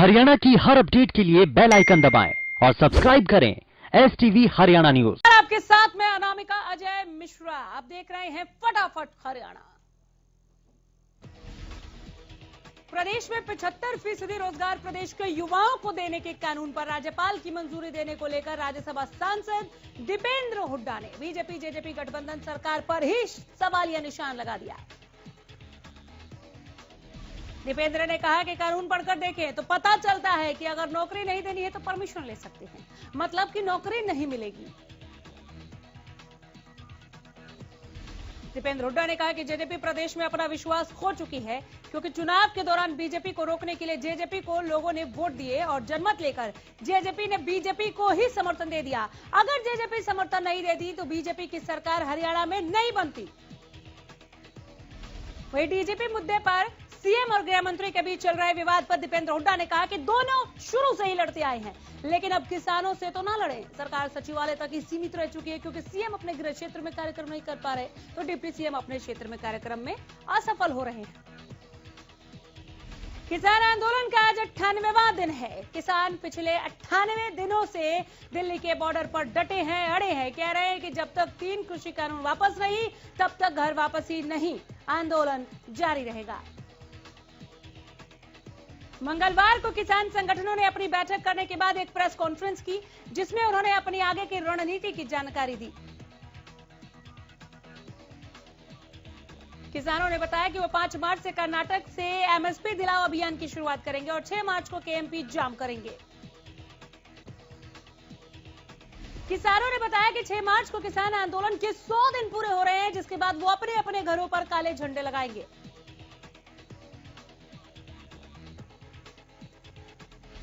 हरियाणा की हर अपडेट के लिए बेल आइकन दबाएं और सब्सक्राइब करें STV हरियाणा न्यूज। आपके साथ मैं अनामिका अजय मिश्रा। आप देख रहे हैं फटाफट हरियाणा। प्रदेश में 75% रोजगार प्रदेश के युवाओं को देने के कानून पर राज्यपाल की मंजूरी देने को लेकर राज्यसभा सांसद दीपेंद्र हुड्डा ने बीजेपी जेजेपी गठबंधन सरकार पर ही सवालिया निशान लगा दिया। दीपेंद्र ने कहा कि कानून पढ़कर देखें तो पता चलता है कि अगर नौकरी नहीं देनी है तो परमिशन ले सकते हैं, मतलब कि नौकरी नहीं मिलेगी। दीपेंद्र हुड्डा ने कहा कि जेजेपी प्रदेश में अपना विश्वास खो चुकी है, क्योंकि चुनाव के दौरान बीजेपी को रोकने के लिए जेजेपी को लोगों ने वोट दिए और जनमत लेकर जेजेपी ने बीजेपी को ही समर्थन दे दिया। अगर जेजेपी समर्थन नहीं देती तो बीजेपी की सरकार हरियाणा में नहीं बनती। वहीं डीजीपी मुद्दे पर सीएम और गृह मंत्री के बीच चल रहे विवाद पर दीपेंद्र हुड्डा ने कहा कि दोनों शुरू से ही लड़ते आए हैं, लेकिन अब किसानों से तो ना लड़े। सरकार सचिवालय तक ही सीमित रह चुकी है, क्योंकि सीएम अपने गृह क्षेत्र में कार्यक्रम नहीं कर पा रहे तो डिप्टी सीएम अपने क्षेत्र में कार्यक्रम में असफल हो रहे हैं। किसान आंदोलन का आज 98वां दिन है। किसान पिछले 98 दिनों से दिल्ली के बॉर्डर पर डटे हैं, अड़े हैं। कह रहे हैं कि जब तक 3 कृषि कानून वापस नहीं तब तक घर वापसी नहीं, आंदोलन जारी रहेगा। मंगलवार को किसान संगठनों ने अपनी बैठक करने के बाद एक प्रेस कॉन्फ्रेंस की, जिसमें उन्होंने अपनी आगे की रणनीति की जानकारी दी। किसानों ने बताया कि वो 5 मार्च से कर्नाटक से एमएसपी दिलाओ अभियान की शुरुआत करेंगे और 6 मार्च को केएमपी जाम करेंगे। किसानों ने बताया कि 6 मार्च को किसान आंदोलन के 100 दिन पूरे हो रहे हैं, जिसके बाद वो अपने अपने घरों पर काले झंडे लगाएंगे।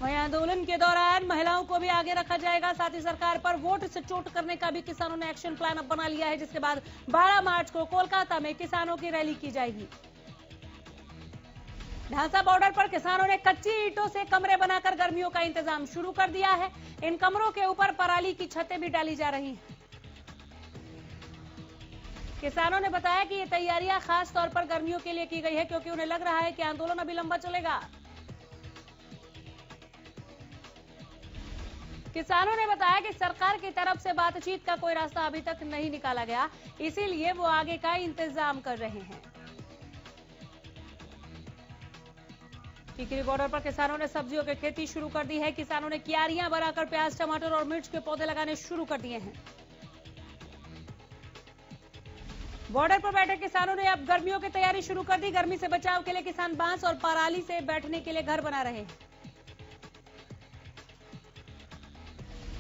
वहीं आंदोलन के दौरान महिलाओं को भी आगे रखा जाएगा। साथ ही सरकार पर वोट से चोट करने का भी किसानों ने एक्शन प्लान अब बना लिया है, जिसके बाद 12 मार्च को कोलकाता में किसानों की रैली की जाएगी। ढांसा बॉर्डर पर किसानों ने कच्ची ईंटों से कमरे बनाकर गर्मियों का इंतजाम शुरू कर दिया है। इन कमरों के ऊपर पराली की छतें भी डाली जा रही हैं। किसानों ने बताया कि ये तैयारियां खास तौर पर गर्मियों के लिए की गई है, क्योंकि उन्हें लग रहा है कि आंदोलन अभी लंबा चलेगा। किसानों ने बताया कि सरकार की तरफ से बातचीत का कोई रास्ता अभी तक नहीं निकाला गया, इसीलिए वो आगे का इंतजाम कर रहे हैं। टिकरी बॉर्डर पर किसानों ने सब्जियों की खेती शुरू कर दी है। किसानों ने क्यारियां बनाकर प्याज, टमाटर और मिर्च के पौधे लगाने शुरू कर दिए हैं। बॉर्डर पर बैठे किसानों ने अब गर्मियों की तैयारी शुरू कर दी। गर्मी से बचाव के लिए किसान बांस और पराली से बैठने के लिए घर बना रहे हैं।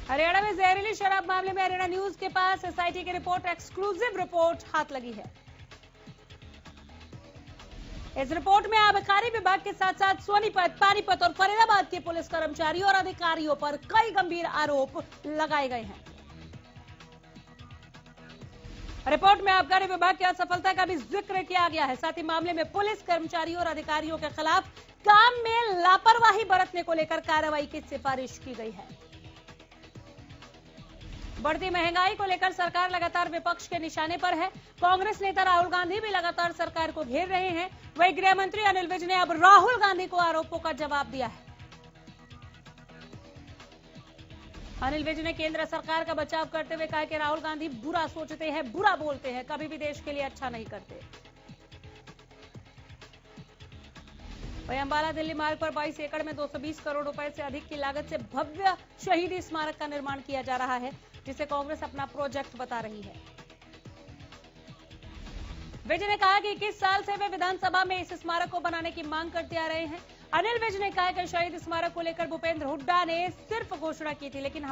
हरियाणा में जहरीली शराब मामले में हरियाणा न्यूज के पास एसआईटी की रिपोर्ट, एक्सक्लूसिव रिपोर्ट हाथ लगी है। इस रिपोर्ट में आबकारी विभाग के साथ साथ सोनीपत, पानीपत और फरीदाबाद के पुलिस कर्मचारियों और अधिकारियों पर कई गंभीर आरोप लगाए गए हैं। रिपोर्ट में आबकारी विभाग की असफलता का भी जिक्र किया गया है। साथ ही मामले में पुलिस कर्मचारियों और अधिकारियों के खिलाफ काम में लापरवाही बरतने को लेकर कार्रवाई की सिफारिश की गई है। बढ़ती महंगाई को लेकर सरकार लगातार विपक्ष के निशाने पर है। कांग्रेस नेता राहुल गांधी भी लगातार सरकार को घेर रहे हैं। वहीं गृह मंत्री अनिल विज ने अब राहुल गांधी को आरोपों का जवाब दिया है। अनिल विज ने केंद्र सरकार का बचाव करते हुए कहा कि राहुल गांधी बुरा सोचते हैं, बुरा बोलते हैं, कभी भी देश के लिए अच्छा नहीं करते। वहीं अंबाला दिल्ली मार्ग पर 22 एकड़ में 220 करोड़ रुपए से अधिक की लागत से भव्य शहीदी स्मारक का निर्माण किया जा रहा है, जिसे कांग्रेस अपना प्रोजेक्ट बता रही है। विज ने कहा कि 21 साल से वे विधानसभा में इस स्मारक को बनाने की मांग करते आ रहे हैं। अनिल विज ने कहा कि शहीद स्मारक को लेकर भूपेंद्र हुड्डा ने सिर्फ घोषणा की थी, लेकिन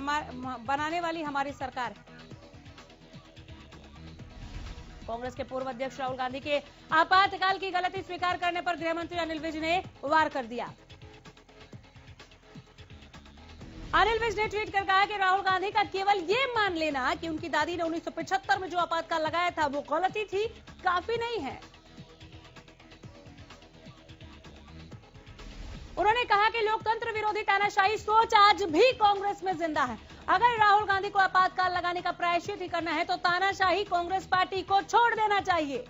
बनाने वाली हमारी सरकार है। कांग्रेस के पूर्व अध्यक्ष राहुल गांधी के आपातकाल की गलती स्वीकार करने पर गृह मंत्री अनिल विज ने वार कर दिया। अनिल विज ने ट्वीट कर कहा कि राहुल गांधी का केवल ये मान लेना कि उनकी दादी ने 1975 में जो आपातकाल लगाया था वो गलती थी, काफी नहीं है। उन्होंने कहा कि लोकतंत्र विरोधी तानाशाही सोच आज भी कांग्रेस में जिंदा है। अगर राहुल गांधी को आपातकाल लगाने का प्रायश्चित ही करना है तो तानाशाही कांग्रेस पार्टी को छोड़ देना चाहिए।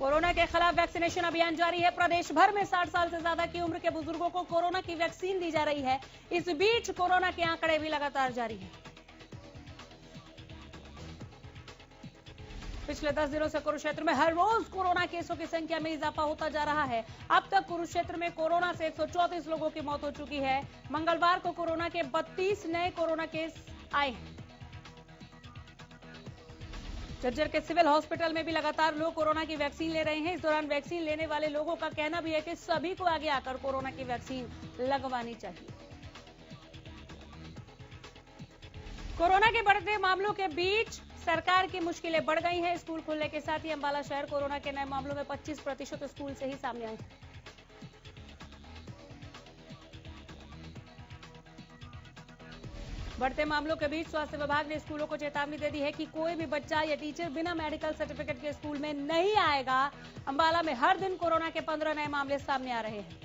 कोरोना के खिलाफ वैक्सीनेशन अभियान जारी है। प्रदेश भर में 60 साल से ज्यादा की उम्र के बुजुर्गों को कोरोना की वैक्सीन दी जा रही है। इस बीच कोरोना के आंकड़े भी लगातार जारी हैं। पिछले 10 दिनों से कुरुक्षेत्र में हर रोज कोरोना केसों की संख्या में इजाफा होता जा रहा है। अब तक कुरुक्षेत्र में कोरोना से 134 लोगों की मौत हो चुकी है। मंगलवार को कोरोना के 32 नए कोरोना केस आए हैं। झज्जर के सिविल हॉस्पिटल में भी लगातार लोग कोरोना की वैक्सीन ले रहे हैं। इस दौरान वैक्सीन लेने वाले लोगों का कहना भी है कि सभी को आगे आकर कोरोना की वैक्सीन लगवानी चाहिए। कोरोना के बढ़ते मामलों के बीच सरकार की मुश्किलें बढ़ गई हैं। स्कूल खुलने के साथ ही अंबाला शहर कोरोना के नए मामलों में 25% स्कूल से ही सामने आए हैं। बढ़ते मामलों के बीच स्वास्थ्य विभाग ने स्कूलों को चेतावनी दे दी है कि कोई भी बच्चा या टीचर बिना मेडिकल सर्टिफिकेट के स्कूल में नहीं आएगा। अंबाला में हर दिन कोरोना के 15 नए मामले सामने आ रहे हैं।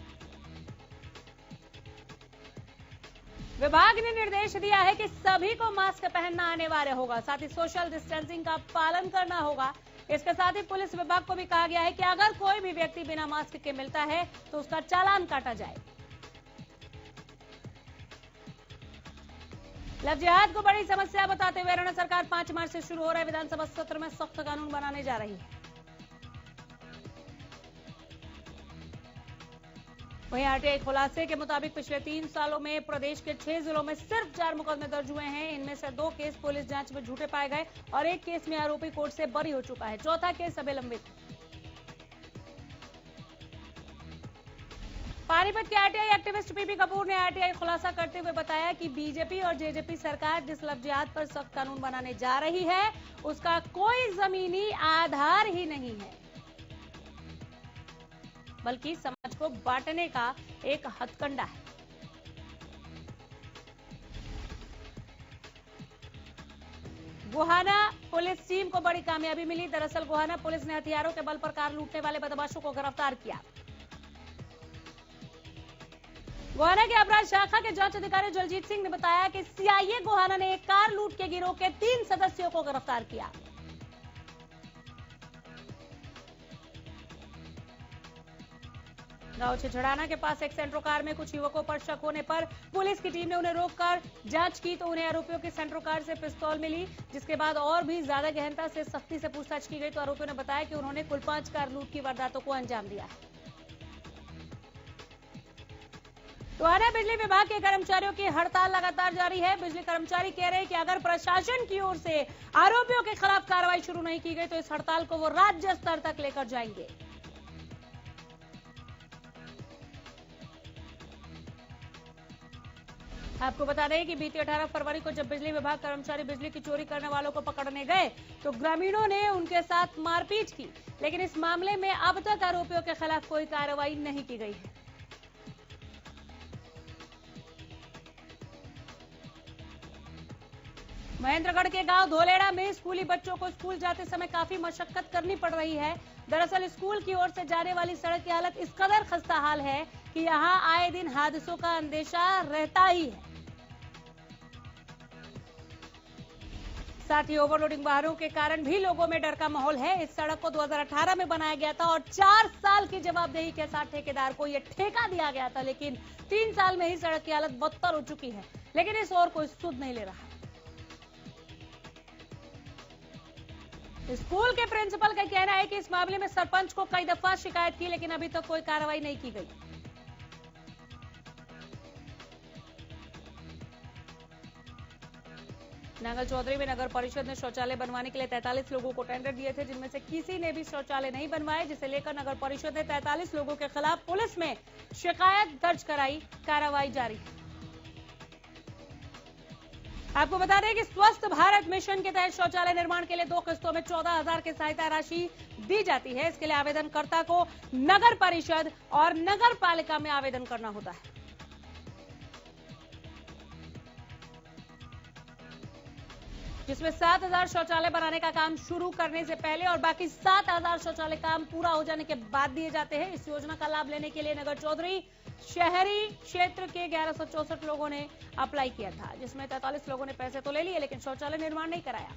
विभाग ने निर्देश दिया है कि सभी को मास्क पहनना अनिवार्य होगा, साथ ही सोशल डिस्टेंसिंग का पालन करना होगा। इसके साथ ही पुलिस विभाग को भी कहा गया है कि अगर कोई भी व्यक्ति बिना मास्क के मिलता है तो उसका चालान काटा जाए। लव जिहाद को बड़ी समस्या बताते हुए हरियाणा सरकार 5 मार्च से शुरू हो रहे विधानसभा सत्र में सख्त कानून बनाने जा रही है। वहीं आरटीआई खुलासे के मुताबिक पिछले 3 सालों में प्रदेश के 6 जिलों में सिर्फ 4 मुकदमे दर्ज हुए हैं। इनमें से 2 केस पुलिस जांच में झूठे पाए गए और 1 केस में आरोपी कोर्ट से बरी हो चुका है। चौथा केस अभी लंबित है। पानीपत के आरटीआई एक्टिविस्ट पीपी कपूर ने आरटीआई खुलासा करते हुए बताया कि बीजेपी और जेजेपी सरकार जिस लव जिहाद पर सख्त कानून बनाने जा रही है उसका कोई जमीनी आधार ही नहीं है, बल्कि समाज को बांटने का एक हथकंडा है। गोहाना पुलिस टीम को बड़ी कामयाबी मिली। दरअसल गोहाना पुलिस ने हथियारों के बल पर कार लूटने वाले बदमाशों को गिरफ्तार किया। गोहाना के अपराध शाखा के जांच अधिकारी जलजीत सिंह ने बताया कि सीआईए गोहाना ने एक कार लूट के गिरोह के 3 सदस्यों को गिरफ्तार किया। गांव छिछड़ाना के पास एक सेंट्रो कार में कुछ युवकों पर शक होने पर पुलिस की टीम ने उन्हें रोककर जांच की तो उन्हें आरोपियों की सेंट्रो कार से पिस्तौल मिली, जिसके बाद और भी ज्यादा गहनता से सख्ती से पूछताछ की गई तो आरोपियों ने बताया कि उन्होंने कुल 5 कार लूट की वारदातों को अंजाम दिया है। गोहाना बिजली विभाग के कर्मचारियों की हड़ताल लगातार जारी है। बिजली कर्मचारी कह रहे हैं कि अगर प्रशासन की ओर से आरोपियों के खिलाफ कार्रवाई शुरू नहीं की गई तो इस हड़ताल को वो राज्य स्तर तक लेकर जाएंगे। आपको बता दें कि बीती 18 फरवरी को जब बिजली विभाग कर्मचारी बिजली की चोरी करने वालों को पकड़ने गए तो ग्रामीणों ने उनके साथ मारपीट की, लेकिन इस मामले में अब तक आरोपियों के खिलाफ कोई कार्रवाई नहीं की गई है। महेंद्रगढ़ के गांव धोलेड़ा में स्कूली बच्चों को स्कूल जाते समय काफी मशक्कत करनी पड़ रही है। दरअसल स्कूल की ओर से जाने वाली सड़क की हालत इस कदर खस्ता हाल है कि यहां आए दिन हादसों का अंदेशा रहता ही है। साथ ही ओवरलोडिंग वाहनों के कारण भी लोगों में डर का माहौल है। इस सड़क को 2018 में बनाया गया था और 4 साल की जवाबदेही के साथ ठेकेदार को यह ठेका दिया गया था, लेकिन 3 साल में ही सड़क की हालत बदतर हो चुकी है, लेकिन इस ओर कोई सुध नहीं ले रहा। स्कूल के प्रिंसिपल का कहना है कि इस मामले में सरपंच को कई दफा शिकायत की, लेकिन अभी तक कोई कार्रवाई नहीं की गई। नांगल चौधरी में नगर परिषद ने शौचालय बनवाने के लिए 43 लोगों को टेंडर दिए थे, जिनमें से किसी ने भी शौचालय नहीं बनवाए, जिसे लेकर नगर परिषद ने 43 लोगों के खिलाफ पुलिस में शिकायत दर्ज कराई। कार्रवाई जारी है। आपको बता दें कि स्वस्थ भारत मिशन के तहत शौचालय निर्माण के लिए 2 किस्तों में 14,000 की सहायता राशि दी जाती है। इसके लिए आवेदनकर्ता को नगर परिषद और नगर पालिका में आवेदन करना होता है। जिसमें 7,000 शौचालय बनाने का काम शुरू करने से पहले और बाकी 7,000 शौचालय काम पूरा हो जाने के बाद दिए जाते हैं। इस योजना का लाभ लेने के लिए नगर चौधरी शहरी क्षेत्र के 1164 लोगों ने अप्लाई किया था, जिसमें 43 लोगों ने पैसे तो ले लिए लेकिन शौचालय निर्माण नहीं कराया।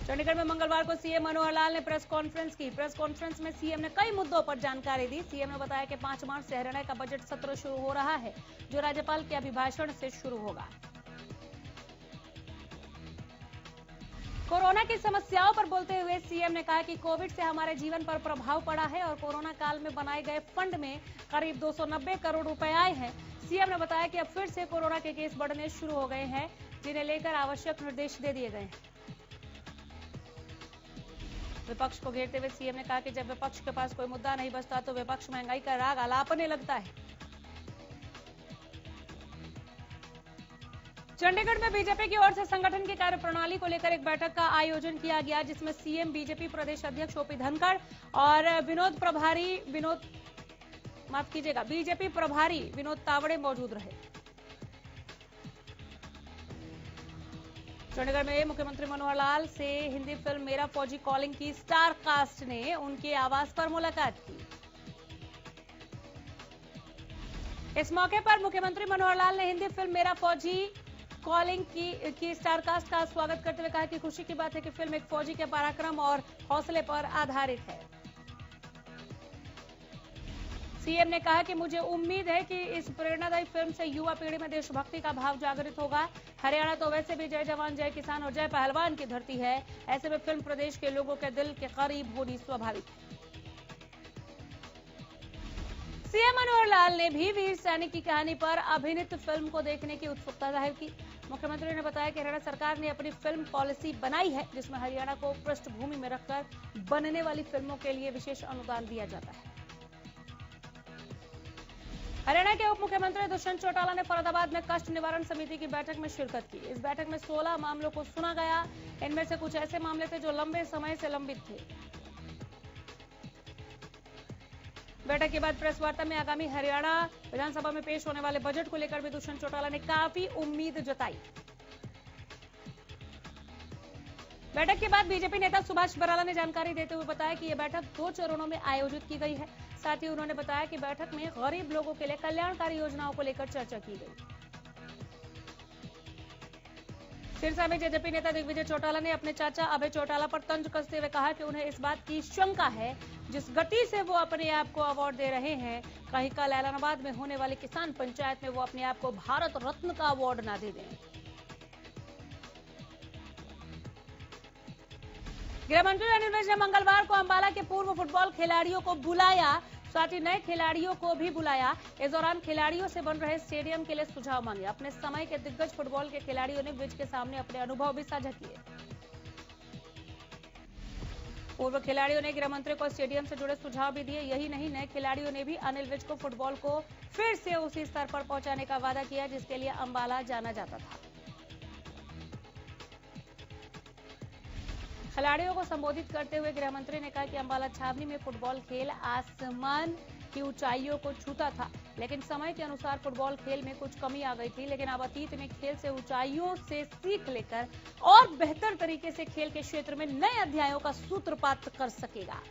चंडीगढ़ में मंगलवार को सीएम मनोहर लाल ने प्रेस कॉन्फ्रेंस की। प्रेस कॉन्फ्रेंस में सीएम ने कई मुद्दों पर जानकारी दी। सीएम ने बताया कि 5 मार्च से हरियाणा का बजट सत्र शुरू हो रहा है, जो राज्यपाल के अभिभाषण से शुरू होगा। कोरोना की समस्याओं पर बोलते हुए सीएम ने कहा कि कोविड से हमारे जीवन पर प्रभाव पड़ा है और कोरोना काल में बनाए गए फंड में करीब 290 करोड़ रुपए आए हैं। सीएम ने बताया कि अब फिर से कोरोना के केस बढ़ने शुरू हो गए हैं, जिन्हें लेकर आवश्यक निर्देश दे दिए गए हैं। विपक्ष को घेरते हुए सीएम ने कहा कि जब विपक्ष के पास कोई मुद्दा नहीं बचता तो विपक्ष महंगाई का राग अलापने लगता है। चंडीगढ़ में बीजेपी की ओर से संगठन की कार्यप्रणाली को लेकर एक बैठक का आयोजन किया गया, जिसमें सीएम, बीजेपी प्रदेश अध्यक्ष ओपी धनखड़ और बीजेपी प्रभारी विनोद तावड़े मौजूद रहे। चंडीगढ़ में मुख्यमंत्री मनोहर लाल से हिंदी फिल्म मेरा फौजी कॉलिंग की स्टार कास्ट ने उनके आवास पर मुलाकात की। इस मौके पर मुख्यमंत्री मनोहर लाल ने हिंदी फिल्म मेरा फौजी कॉलिंग की स्टार कास्ट का स्वागत करते हुए कहा कि खुशी की बात है कि फिल्म एक फौजी के पराक्रम और हौसले पर आधारित है। सीएम ने कहा कि मुझे उम्मीद है कि इस प्रेरणादायी फिल्म से युवा पीढ़ी में देशभक्ति का भाव जागृत होगा। हरियाणा तो वैसे भी जय जवान जय किसान और जय पहलवान की धरती है, ऐसे में फिल्म प्रदेश के लोगों के दिल के करीब होनी स्वाभाविक है। सीएम मनोहर लाल ने भी वीर सैनिक की कहानी पर अभिनीत फिल्म को देखने की उत्सुकता जाहिर की। मुख्यमंत्री ने बताया कि हरियाणा सरकार ने अपनी फिल्म पॉलिसी बनाई है, जिसमें हरियाणा को पृष्ठभूमि में रखकर बनने वाली फिल्मों के लिए विशेष अनुदान दिया जाता है। हरियाणा के उप मुख्यमंत्री दुष्यंत चौटाला ने फरीदाबाद में कष्ट निवारण समिति की बैठक में शिरकत की। इस बैठक में 16 मामलों को सुना गया। इनमें से कुछ ऐसे मामले थे जो लंबे समय से लंबित थे। बैठक के बाद प्रेस वार्ता में आगामी हरियाणा विधानसभा में पेश होने वाले बजट को लेकर भी दुष्यंत चौटाला ने काफी उम्मीद जताई। बैठक के बाद बीजेपी नेता सुभाष बराला ने जानकारी देते हुए बताया कि यह बैठक 2 चरणों में आयोजित की गई है। साथ ही उन्होंने बताया कि बैठक में गरीब लोगों के लिए कल्याणकारी योजनाओं को लेकर चर्चा की गई। सिरसा में जेजेपी नेता दिग्विजय चौटाला ने अपने चाचा अभय चौटाला पर तंज कसते हुए कहा कि उन्हें इस बात की शंका है, जिस गति से वो अपने आप को अवार्ड दे रहे हैं, कहीं कल ऐलानाबाद में होने वाली किसान पंचायत में वो अपने आप को भारत रत्न का अवार्ड ना दे दें। गृह मंत्री अनिल विज ने मंगलवार को अंबाला के पूर्व फुटबॉल खिलाड़ियों को बुलाया, साथ ही नए खिलाड़ियों को भी बुलाया। इस दौरान खिलाड़ियों से बन रहे स्टेडियम के लिए सुझाव मांगे। अपने समय के दिग्गज फुटबॉल के खिलाड़ियों ने विज के सामने अपने अनुभव भी साझा किए। पूर्व खिलाड़ियों ने गृह मंत्री को स्टेडियम से जुड़े सुझाव भी दिए। यही नहीं, नए खिलाड़ियों ने भी अनिल विज को फुटबॉल को फिर से उसी स्तर पर पहुंचाने का वादा किया जिसके लिए अंबाला जाना जाता था। खिलाड़ियों को संबोधित करते हुए गृह मंत्री ने कहा कि अंबाला छावनी में फुटबॉल खेल आसमान की ऊंचाइयों को छूता था, लेकिन समय के अनुसार फुटबॉल खेल में कुछ कमी आ गई थी। लेकिन अब अतीत में खेल से ऊंचाइयों से सीख लेकर और बेहतर तरीके से खेल के क्षेत्र में नए अध्यायों का सूत्रपात कर सकेगा।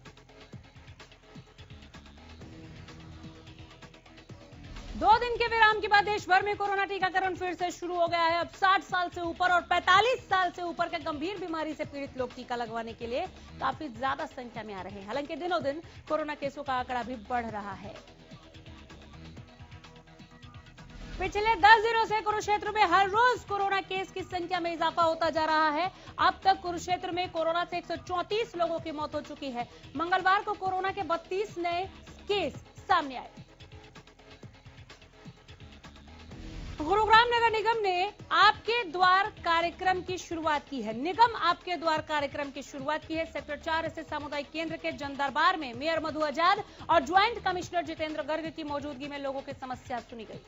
दो दिन के विराम के बाद देश भर में कोरोना टीकाकरण फिर से शुरू हो गया है। अब 60 साल से ऊपर और 45 साल से ऊपर के गंभीर बीमारी से पीड़ित लोग टीका लगवाने के लिए काफी ज्यादा संख्या में आ रहे हैं। हालांकि दिनों दिन कोरोना केसों का आंकड़ा भी बढ़ रहा है। पिछले 10 दिनों से कुरुक्षेत्र में हर रोज कोरोना केस की संख्या में इजाफा होता जा रहा है। अब तक कुरुक्षेत्र में कोरोना से 134 लोगों की मौत हो चुकी है। मंगलवार को कोरोना के 32 नए केस सामने आए। गुरुग्राम नगर निगम ने आपके द्वार कार्यक्रम की शुरुआत की है। निगम आपके द्वार कार्यक्रम की शुरुआत की है। सेक्टर 4 स्थित सामुदायिक केंद्र के जन दरबार में मेयर मधु आजाद और ज्वाइंट कमिश्नर जितेंद्र गर्ग की मौजूदगी में लोगों की समस्या सुनी गई।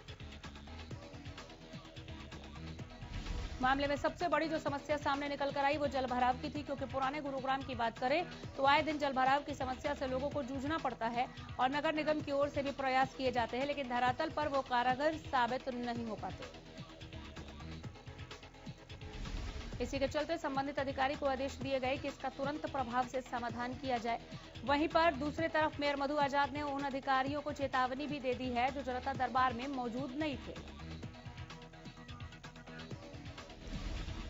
मामले में सबसे बड़ी जो समस्या सामने निकल कर आई वो जलभराव की थी, क्योंकि पुराने गुरुग्राम की बात करें तो आए दिन जलभराव की समस्या से लोगों को जूझना पड़ता है और नगर निगम की ओर से भी प्रयास किए जाते हैं, लेकिन धरातल पर वो कारगर साबित नहीं हो पाते। इसी के चलते संबंधित अधिकारी को आदेश दिए गए कि इसका तुरंत प्रभाव से समाधान किया जाए। वहीं पर दूसरी तरफ मेयर मधु आजाद ने उन अधिकारियों को चेतावनी भी दे दी है जो जनता दरबार में मौजूद नहीं थे।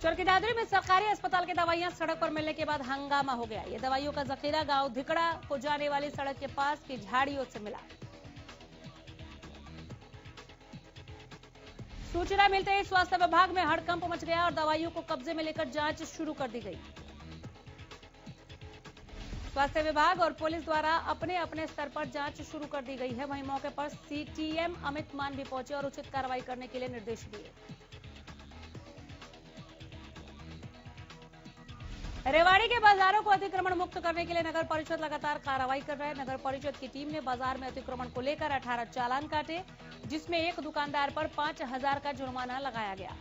चरखीदादरी में सरकारी अस्पताल की दवाइयां सड़क पर मिलने के बाद हंगामा हो गया। ये दवाइयों का जखीरा गांव धिकड़ा को जाने वाली सड़क के पास की झाड़ियों से मिला। सूचना मिलते ही स्वास्थ्य विभाग में हड़कंप मच गया और दवाइयों को कब्जे में लेकर जांच शुरू कर दी गई। स्वास्थ्य विभाग और पुलिस द्वारा अपने अपने स्तर पर जांच शुरू कर दी गई है। वहीं मौके पर सीटीएम अमित मान भी पहुंचे और उचित कार्रवाई करने के लिए निर्देश दिए। रेवाड़ी के बाजारों को अतिक्रमण मुक्त करने के लिए नगर परिषद लगातार कार्रवाई कर रहा है। नगर परिषद की टीम ने बाजार में अतिक्रमण को लेकर 18 चालान काटे, जिसमें एक दुकानदार पर 5,000 का जुर्माना लगाया गया।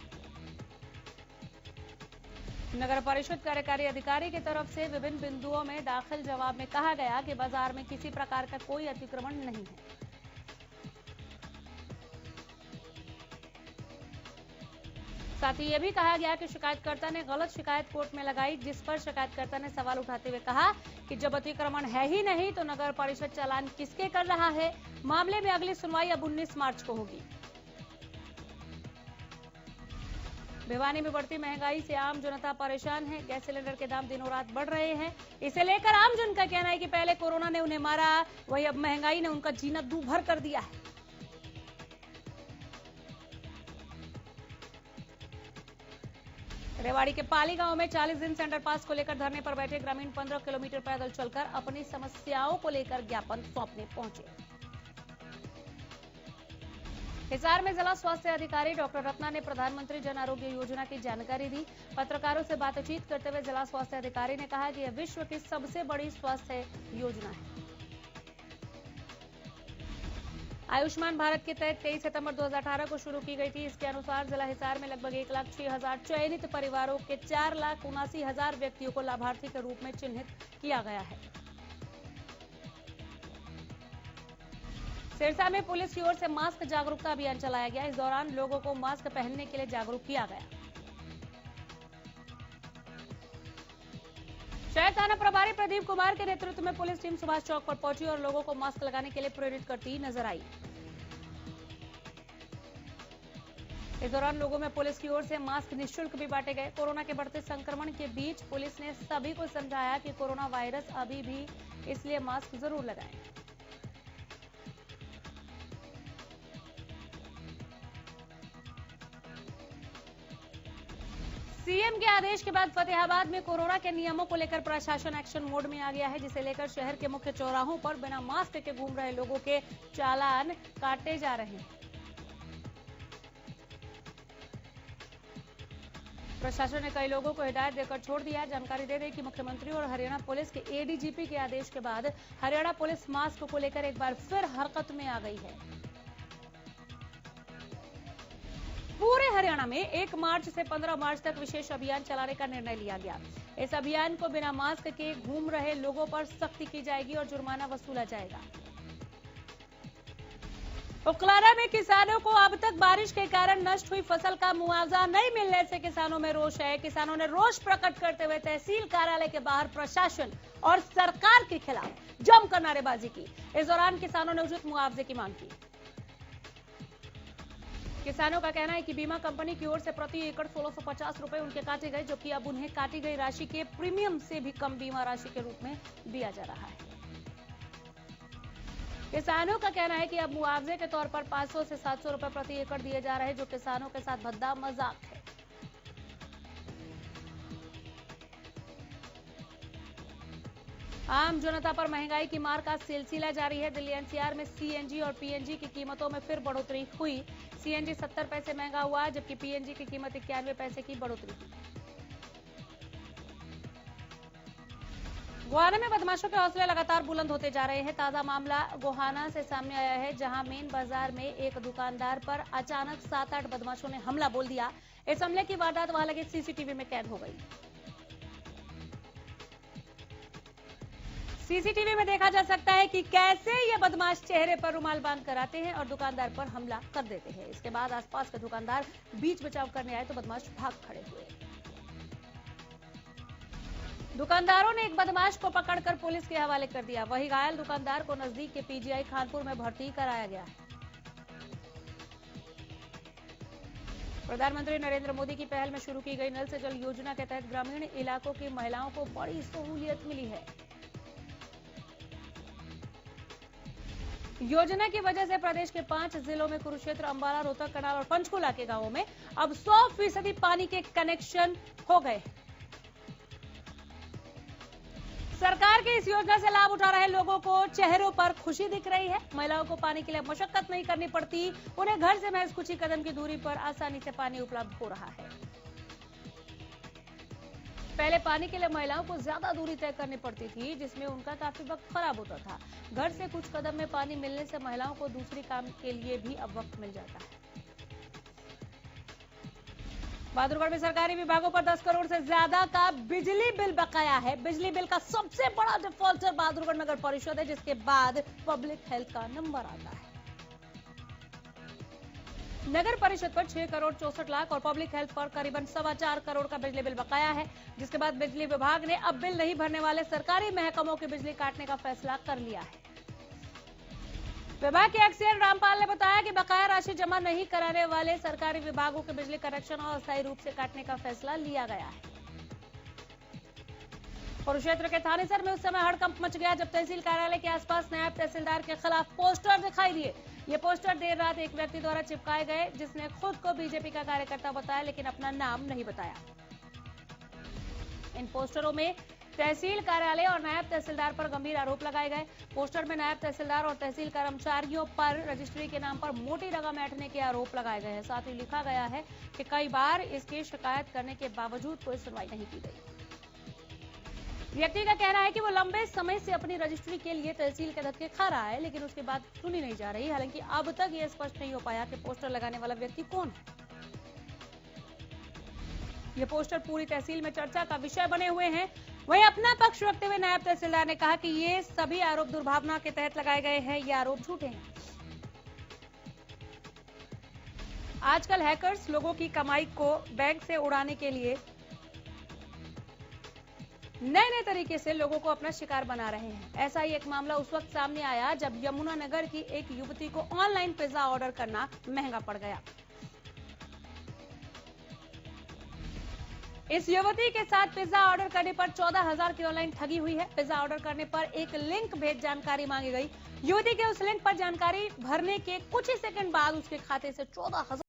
नगर परिषद कार्यकारी अधिकारी की तरफ से विभिन्न बिंदुओं में दाखिल जवाब में कहा गया कि बाजार में किसी प्रकार का कोई अतिक्रमण नहीं है। साथ ही यह भी कहा गया कि शिकायतकर्ता ने गलत शिकायत कोर्ट में लगाई, जिस पर शिकायतकर्ता ने सवाल उठाते हुए कहा कि जब अतिक्रमण है ही नहीं तो नगर परिषद चालान किसके कर रहा है। मामले में अगली सुनवाई अब 19 मार्च को होगी। भिवानी में बढ़ती महंगाई से आम जनता परेशान है। गैस सिलेंडर के दाम दिनों रात बढ़ रहे हैं। इसे लेकर आम जन का कहना है कि पहले कोरोना ने उन्हें मारा, वही अब महंगाई ने उनका जीना दूभर कर दिया है। रेवाड़ी के पाली गांव में 40 दिन से अंडरपास को लेकर धरने पर बैठे ग्रामीण 15 किलोमीटर पैदल चलकर अपनी समस्याओं को लेकर ज्ञापन सौंपने पहुंचे। हिसार में जिला स्वास्थ्य अधिकारी डॉक्टर रत्ना ने प्रधानमंत्री जन आरोग्य योजना की जानकारी दी। पत्रकारों से बातचीत करते हुए जिला स्वास्थ्य अधिकारी ने कहा कि यह विश्व की सबसे बड़ी स्वास्थ्य योजना है। आयुष्मान भारत के तहत 23 सितंबर 2018 को शुरू की गई थी। इसके अनुसार जिला हिसार में लगभग 1,06,000 चयनित परिवारों के 4,79,000 व्यक्तियों को लाभार्थी के रूप में चिन्हित किया गया है। सिरसा में पुलिस की ओर से मास्क जागरूकता अभियान चलाया गया। इस दौरान लोगों को मास्क पहनने के लिए जागरूक किया गया। शहर थाना प्रभारी प्रदीप कुमार के नेतृत्व में पुलिस टीम सुभाष चौक पर पहुंची और लोगों को मास्क लगाने के लिए प्रेरित करती नजर आई। इस दौरान लोगों में पुलिस की ओर से मास्क निःशुल्क भी बांटे गए। कोरोना के बढ़ते संक्रमण के बीच पुलिस ने सभी को समझाया कि कोरोना वायरस अभी भी, इसलिए मास्क जरूर लगाएं। सीएम के आदेश के बाद फतेहाबाद में कोरोना के नियमों को लेकर प्रशासन एक्शन मोड में आ गया है, जिसे लेकर शहर के मुख्य चौराहों पर बिना मास्क के घूम रहे लोगों के चालान काटे जा रहे हैं। प्रशासन ने कई लोगों को हिदायत देकर छोड़ दिया। जानकारी दे दें कि मुख्यमंत्री और हरियाणा पुलिस के एडीजीपी के आदेश के बाद हरियाणा पुलिस मास्क को लेकर एक बार फिर हरकत में आ गई है। पूरे हरियाणा में 1 मार्च से 15 मार्च तक विशेष अभियान चलाने का निर्णय लिया गया। इस अभियान को बिना मास्क के घूम रहे लोगों पर सख्ती की जाएगी और जुर्माना वसूला जाएगा। उकलारा में किसानों को अब तक बारिश के कारण नष्ट हुई फसल का मुआवजा नहीं मिलने से किसानों में रोष है। किसानों ने रोष प्रकट करते हुए तहसील कार्यालय के बाहर प्रशासन और सरकार के खिलाफ जमकर नारेबाजी की। इस दौरान किसानों ने उचित मुआवजे की मांग की। किसानों का कहना है कि बीमा कंपनी की ओर से प्रति एकड़ 1650 रुपए उनके काटे गए, जबकि अब उन्हें काटी गई राशि के प्रीमियम से भी कम बीमा राशि के रूप में दिया जा रहा है। किसानों का कहना है कि अब मुआवजे के तौर पर 500 से 700 रुपए प्रति एकड़ दिए जा रहे हैं, जो किसानों के साथ भद्दा मजाक है। आम जनता पर महंगाई की मार का सिलसिला जारी है। दिल्ली एनसीआर में सीएनजी और पीएनजी की कीमतों में फिर बढ़ोतरी हुई। सीएनजी 70 पैसे महंगा हुआ, जबकि पीएनजी की कीमत 91 पैसे की बढ़ोतरी हुई। गोहाना में बदमाशों के हौसले लगातार बुलंद होते जा रहे हैं। ताजा मामला गोहाना से सामने आया है, जहां मेन बाजार में एक दुकानदार पर अचानक 7-8 बदमाशों ने हमला बोल दिया। इस हमले की वारदात वहां लगे सीसीटीवी में कैद हो गई। सीसीटीवी में देखा जा सकता है कि कैसे ये बदमाश चेहरे पर रुमाल बांध कर आते हैं और दुकानदार पर हमला कर देते हैं। इसके बाद आसपास के दुकानदार बीच बचाव करने आए तो बदमाश भाग खड़े हुए। दुकानदारों ने एक बदमाश को पकड़कर पुलिस के हवाले कर दिया। वही घायल दुकानदार को नजदीक के पीजीआई खानपुर में भर्ती कराया गया है। प्रधानमंत्री नरेंद्र मोदी की पहल में शुरू की गई नल से जल योजना के तहत ग्रामीण इलाकों की महिलाओं को बड़ी सहूलियत मिली है। योजना की वजह से प्रदेश के 5 जिलों में कुरुक्षेत्र, अंबाला, रोहतक, करनाल और पंचकुला के गांवों में अब 100% पानी के कनेक्शन हो गए। सरकार की इस योजना से लाभ उठा रहे लोगों को चेहरों पर खुशी दिख रही है। महिलाओं को पानी के लिए मशक्कत नहीं करनी पड़ती, उन्हें घर से महज कुछ ही कदम की दूरी पर आसानी से पानी उपलब्ध हो रहा है। पहले पानी के लिए महिलाओं को ज्यादा दूरी तय करनी पड़ती थी, जिसमें उनका काफी वक्त खराब होता था। घर से कुछ कदम में पानी मिलने से महिलाओं को दूसरी काम के लिए भी अब वक्त मिल जाता है। बहादुरगढ़ में सरकारी विभागों पर 10 करोड़ से ज्यादा का बिजली बिल बकाया है। बिजली बिल का सबसे बड़ा डिफॉल्टर बहादुरगढ़ नगर परिषद है, जिसके बाद पब्लिक हेल्थ का नंबर आता है। नगर परिषद पर 6 करोड़ 64 लाख और पब्लिक हेल्थ पर करीबन 4.25 करोड़ का बिजली बिल बकाया है, जिसके बाद बिजली विभाग ने अब बिल नहीं भरने वाले सरकारी महकमों की बिजली काटने का फैसला कर लिया है। विभाग के एक्सीएन रामपाल ने बताया कि बकाया राशि जमा नहीं कराने वाले सरकारी विभागों के बिजली कनेक्शन अस्थायी रूप से काटने का फैसला लिया गया है। कुरुक्षेत्र के थानेसर में उस समय हड़कंप मच गया जब तहसील कार्यालय के आसपास नायब तहसीलदार के खिलाफ पोस्टर दिखाई दिए। ये पोस्टर देर रात एक व्यक्ति द्वारा चिपकाए गए, जिसने खुद को बीजेपी का कार्यकर्ता बताया, लेकिन अपना नाम नहीं बताया। इन पोस्टरों में तहसील कार्यालय और नायब तहसीलदार पर गंभीर आरोप लगाए गए। पोस्टर में नायब तहसीलदार और तहसील कर्मचारियों पर रजिस्ट्री के नाम पर मोटी रकम ऐंठने के आरोप लगाए गए हैं। साथ ही लिखा गया है कि कई बार इसकी शिकायत करने के बावजूद कोई सुनवाई नहीं की गई। व्यक्ति का कहना है कि वो लंबे समय से अपनी रजिस्ट्री के लिए तहसील के धक्के खा रहा है, लेकिन उसकी बात सुनी नहीं जा रही। हालांकि अब तक ये स्पष्ट नहीं हो पाया कि पोस्टर लगाने वाला व्यक्ति कौन है। ये पोस्टर पूरी तहसील में चर्चा का विषय बने हुए हैं। वहीं अपना पक्ष रखते हुए नायब तहसीलदार ने कहा कि ये सभी आरोप दुर्भावना के तहत लगाए गए हैं, ये आरोप झूठे हैं। आजकल हैकर्स लोगों की कमाई को बैंक से उड़ाने के लिए नए नए तरीके से लोगों को अपना शिकार बना रहे हैं। ऐसा ही एक मामला उस वक्त सामने आया जब यमुनानगर की एक युवती को ऑनलाइन पिज्जा ऑर्डर करना महंगा पड़ गया। इस युवती के साथ पिज्जा ऑर्डर करने पर 14,000 की ऑनलाइन ठगी हुई है। पिज्जा ऑर्डर करने पर एक लिंक भेज जानकारी मांगी गई। युवती के उस लिंक पर जानकारी भरने के कुछ ही सेकंड बाद उसके खाते से 14,000